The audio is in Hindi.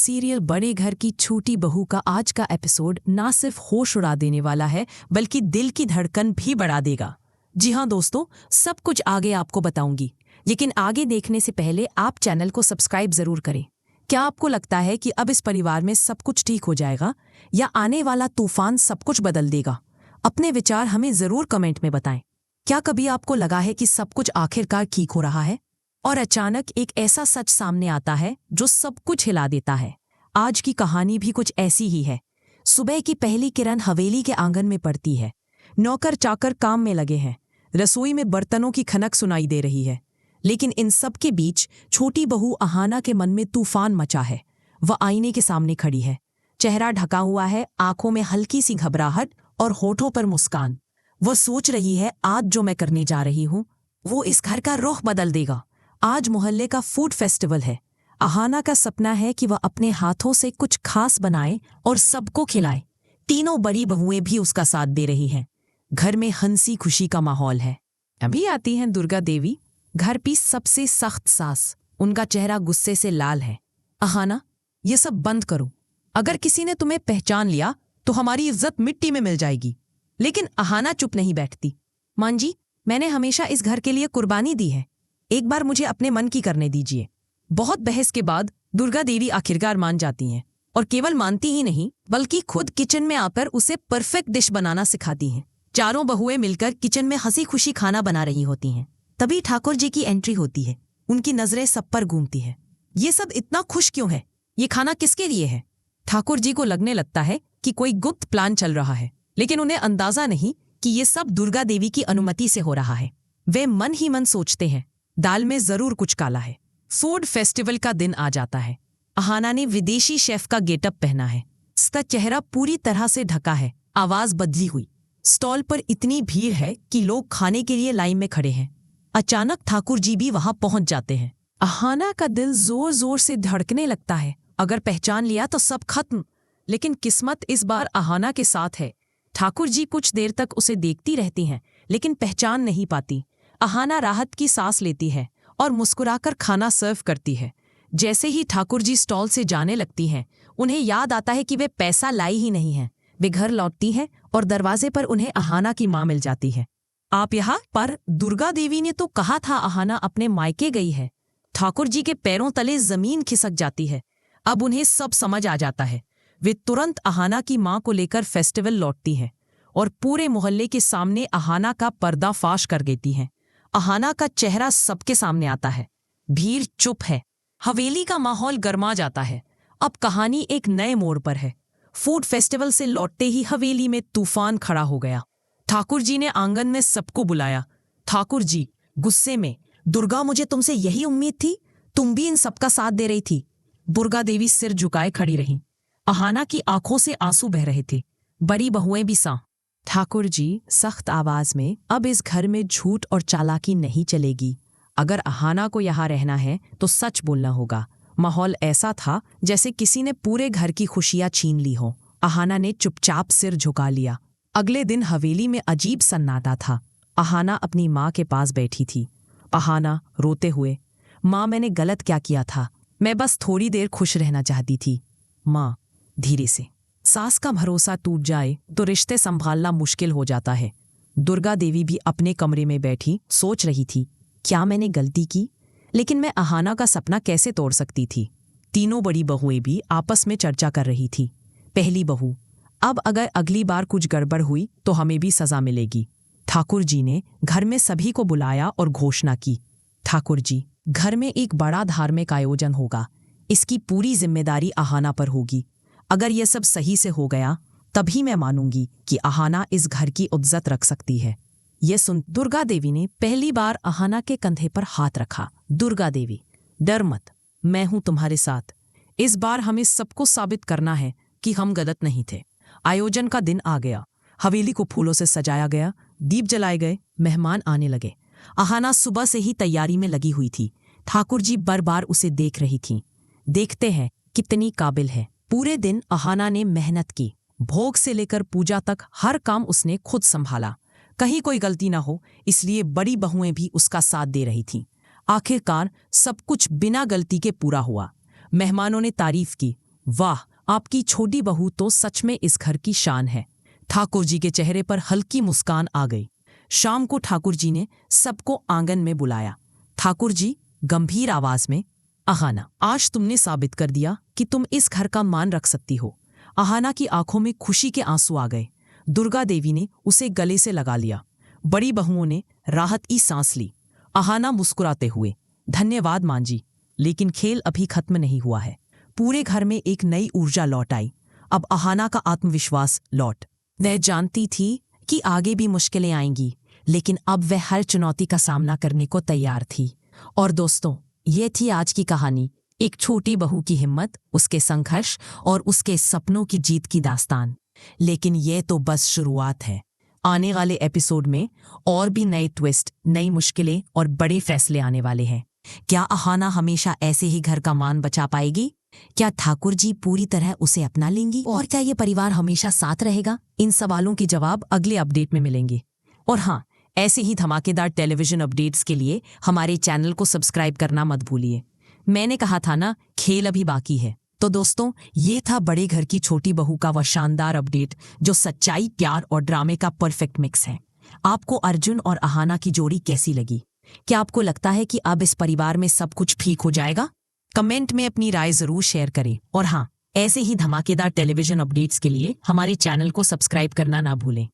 सीरियल बड़े घर की छोटी बहू का आज का एपिसोड ना सिर्फ होश उड़ा देने वाला है बल्कि दिल की धड़कन भी बढ़ा देगा। जी हाँ दोस्तों, सब कुछ आगे आपको बताऊंगी, लेकिन आगे देखने से पहले आप चैनल को सब्सक्राइब जरूर करें। क्या आपको लगता है कि अब इस परिवार में सब कुछ ठीक हो जाएगा या आने वाला तूफान सब कुछ बदल देगा? अपने विचार हमें जरूर कमेंट में बताएं। क्या कभी आपको लगा है कि सब कुछ आखिरकार ठीक हो रहा है और अचानक एक ऐसा सच सामने आता है जो सब कुछ हिला देता है? आज की कहानी भी कुछ ऐसी ही है। सुबह की पहली किरण हवेली के आंगन में पड़ती है। नौकर चाकर काम में लगे हैं, रसोई में बर्तनों की खनक सुनाई दे रही है, लेकिन इन सब के बीच छोटी बहू अहाना के मन में तूफान मचा है। वह आईने के सामने खड़ी है, चेहरा ढका हुआ है, आंखों में हल्की सी घबराहट और होठों पर मुस्कान। वह सोच रही है, आज जो मैं करने जा रही हूँ वो इस घर का रुख बदल देगा। आज मोहल्ले का फूड फेस्टिवल है। अहाना का सपना है कि वह अपने हाथों से कुछ खास बनाए और सबको खिलाए। तीनों बड़ी बहुएं भी उसका साथ दे रही हैं। घर में हंसी खुशी का माहौल है। अभी आती हैं दुर्गा देवी, घर की सबसे सख्त सास। उनका चेहरा गुस्से से लाल है। अहाना, ये सब बंद करो। अगर किसी ने तुम्हें पहचान लिया तो हमारी इज्जत मिट्टी में मिल जाएगी। लेकिन अहाना चुप नहीं बैठती। मां जी, मैंने हमेशा इस घर के लिए कुर्बानी दी है, एक बार मुझे अपने मन की करने दीजिए। बहुत बहस के बाद दुर्गा देवी आखिरकार मान जाती हैं, और केवल मानती ही नहीं बल्कि खुद किचन में आकर उसे परफेक्ट डिश बनाना सिखाती हैं। चारों बहुएं मिलकर किचन में हंसी खुशी खाना बना रही होती हैं। तभी ठाकुर जी की एंट्री होती है। उनकी नजरें सब पर घूमती है। ये सब इतना खुश क्यों है? ये खाना किसके लिए है? ठाकुर जी को लगने लगता है कि कोई गुप्त प्लान चल रहा है, लेकिन उन्हें अंदाजा नहीं कि ये सब दुर्गा देवी की अनुमति से हो रहा है। वे मन ही मन सोचते हैं, दाल में जरूर कुछ काला है। फूड फेस्टिवल का दिन आ जाता है। अहाना ने विदेशी शेफ का गेटअप पहना है। उसका चेहरा पूरी तरह से ढका है। आवाज बदली हुई। स्टॉल पर इतनी भीड़ है कि लोग खाने के लिए लाइन में खड़े हैं। अचानक ठाकुर जी भी वहां पहुंच जाते हैं। अहाना का दिल जोर जोर से धड़कने लगता है। अगर पहचान लिया तो सब खत्म। लेकिन किस्मत इस बार अहाना के साथ है। ठाकुर जी कुछ देर तक उसे देखती रहती हैं, लेकिन पहचान नहीं पाती। अहाना राहत की सांस लेती है और मुस्कुराकर खाना सर्व करती है। जैसे ही ठाकुर जी स्टॉल से जाने लगती हैं, उन्हें याद आता है कि वे पैसा लाई ही नहीं हैं। वे घर लौटती हैं और दरवाजे पर उन्हें अहाना की मां मिल जाती है। आप यहाँ पर? दुर्गा देवी ने तो कहा था अहाना अपने मायके गई है। ठाकुर जी के पैरों तले जमीन खिसक जाती है। अब उन्हें सब समझ आ जाता है। वे तुरंत अहाना की मां को लेकर फेस्टिवल लौटती हैं और पूरे मोहल्ले के सामने अहाना का पर्दाफाश कर देती हैं। अहाना का चेहरा सबके सामने आता है। भीड़ चुप है। हवेली का माहौल गर्मा जाता है। अब कहानी एक नए मोड़ पर है। फूड फेस्टिवल से लौटते ही हवेली में तूफान खड़ा हो गया। ठाकुर जी ने आंगन में सबको बुलाया। ठाकुर जी गुस्से में, दुर्गा, मुझे तुमसे यही उम्मीद थी, तुम भी इन सबका साथ दे रही थी। दुर्गा देवी सिर झुकाए खड़ी रही। अहाना की आंखों से आंसू बह रहे थे। बड़ी बहुएं भी सा। ठाकुर जी सख्त आवाज में, अब इस घर में झूठ और चालाकी नहीं चलेगी। अगर अहाना को यहाँ रहना है तो सच बोलना होगा। माहौल ऐसा था जैसे किसी ने पूरे घर की खुशियां छीन ली हो। अहाना ने चुपचाप सिर झुका लिया। अगले दिन हवेली में अजीब सन्नाटा था। अहाना अपनी माँ के पास बैठी थी। अहाना रोते हुए, माँ, मैंने गलत क्या किया था? मैं बस थोड़ी देर खुश रहना चाहती थी। माँ, धीरे से। सास का भरोसा टूट जाए तो रिश्ते संभालना मुश्किल हो जाता है। दुर्गा देवी भी अपने कमरे में बैठी सोच रही थी, क्या मैंने गलती की? लेकिन मैं अहाना का सपना कैसे तोड़ सकती थी? तीनों बड़ी बहुएं भी आपस में चर्चा कर रही थी। पहली बहू, अब अगर अगली बार कुछ गड़बड़ हुई तो हमें भी सजा मिलेगी। ठाकुर जी ने घर में सभी को बुलाया और घोषणा की, ठाकुर जी, घर में एक बड़ा धार्मिक आयोजन होगा। इसकी पूरी जिम्मेदारी अहाना पर होगी। अगर यह सब सही से हो गया तभी मैं मानूंगी कि अहाना इस घर की इज्जत रख सकती है। यह सुन दुर्गा देवी ने पहली बार अहाना के कंधे पर हाथ रखा। दुर्गा देवी, डर मत, मैं हूं तुम्हारे साथ। इस बार हमें सबको साबित करना है कि हम गलत नहीं थे। आयोजन का दिन आ गया। हवेली को फूलों से सजाया गया, दीप जलाए गए, मेहमान आने लगे। अहाना सुबह से ही तैयारी में लगी हुई थी। ठाकुर जी बार बार उसे देख रही थीं। देखते हैं कितनी काबिल है। पूरे दिन अहाना ने मेहनत की। भोग से लेकर पूजा तक हर काम उसने खुद संभाला। कहीं कोई गलती ना हो, इसलिए बड़ी बहुएं भी उसका साथ दे रही थीं। आखिरकार सब कुछ बिना गलती के पूरा हुआ। मेहमानों ने तारीफ की, वाह, आपकी छोटी बहू तो सच में इस घर की शान है। ठाकुर जी के चेहरे पर हल्की मुस्कान आ गई। शाम को ठाकुर जी ने सबको आंगन में बुलाया। ठाकुर जी गंभीर आवाज में, अहाना, आज तुमने साबित कर दिया कि तुम इस घर का मान रख सकती हो। अहाना की आंखों में खुशी के आंसू आ गए। दुर्गा देवी ने उसे गले से लगा लिया। बड़ी बहुओं ने राहत की सांस ली। अहाना मुस्कुराते हुए, धन्यवाद मां जी, लेकिन खेल अभी खत्म नहीं हुआ है। पूरे घर में एक नई ऊर्जा लौट आई। अब अहाना का आत्मविश्वास लौट। वह जानती थी कि आगे भी मुश्किलें आएंगी, लेकिन अब वह हर चुनौती का सामना करने को तैयार थी। और दोस्तों, ये थी आज की कहानी, एक छोटी बहू की हिम्मत, उसके संघर्ष और उसके सपनों की जीत की दास्तान। लेकिन ये तो बस शुरुआत है। आने वाले एपिसोड में और भी नए ट्विस्ट, नई मुश्किलें और बड़े फैसले आने वाले हैं। क्या अहाना हमेशा ऐसे ही घर का मान बचा पाएगी? क्या ठाकुर जी पूरी तरह उसे अपना लेंगी? और क्या ये परिवार हमेशा साथ रहेगा? इन सवालों के जवाब अगले अपडेट में मिलेंगे। और हाँ, ऐसे ही धमाकेदार टेलीविजन अपडेट्स के लिए हमारे चैनल को सब्सक्राइब करना मत भूलिए। मैंने कहा था ना, खेल अभी बाकी है। तो दोस्तों, ये था बड़े घर की छोटी बहू का वह शानदार अपडेट जो सच्चाई, प्यार और ड्रामे का परफेक्ट मिक्स है। आपको अर्जुन और अहाना की जोड़ी कैसी लगी? क्या आपको लगता है कि अब इस परिवार में सब कुछ ठीक हो जाएगा? कमेंट में अपनी राय जरूर शेयर करें। और हाँ, ऐसे ही धमाकेदार टेलीविजन अपडेट्स के लिए हमारे चैनल को सब्सक्राइब करना ना भूलें।